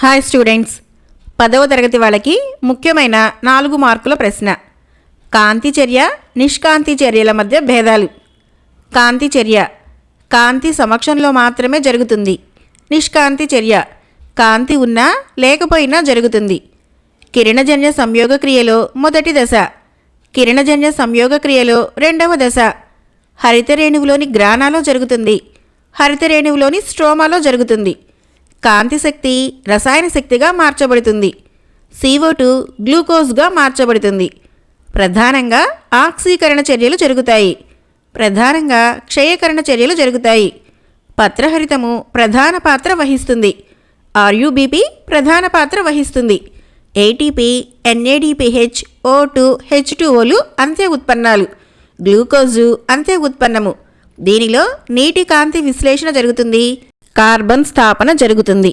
Hi students, 10వ తరగతి వాళ్ళకి ముఖ్యమైన 4 మార్కుల ప్రశ్న. కాంతి చర్య, నిష్కాంతి చర్యల మధ్య భేదాలు. కాంతి చర్య కాంతి సమక్షంలో మాత్రమే జరుగుతుంది. నిష్కాంతి చర్య కాంతి ఉన్నా లేకపోయినా జరుగుతుంది. కిరణజన్య సంయోగ క్రియలో మొదటి దశ, కిరణజన్య సంయోగ క్రియలో రెండవ దశ. హరిత రేణువులోని గ్రానాలో జరుగుతుంది. హరిత రేణువులోని స్ట్రోమాలో జరుగుతుంది. కాంతి శక్తి రసాయన శక్తిగా మార్చబడుతుంది. CO2 గ్లూకోజ్గా మార్చబడుతుంది. ప్రధానంగా ఆక్సీకరణ చర్యలు జరుగుతాయి. ప్రధానంగా క్షయకరణ చర్యలు జరుగుతాయి. పత్రహరితము ప్రధాన పాత్ర వహిస్తుంది. RUBP ప్రధాన పాత్ర వహిస్తుంది. ATP, NADPH, O2, H2Oలు అంత్య ఉత్పన్నాలు. గ్లూకోజు అంత్య ఉత్పన్నము. దీనిలో నీటి కాంతి విశ్లేషణ జరుగుతుంది. కార్బన్ స్థాపన జరుగుతుంది.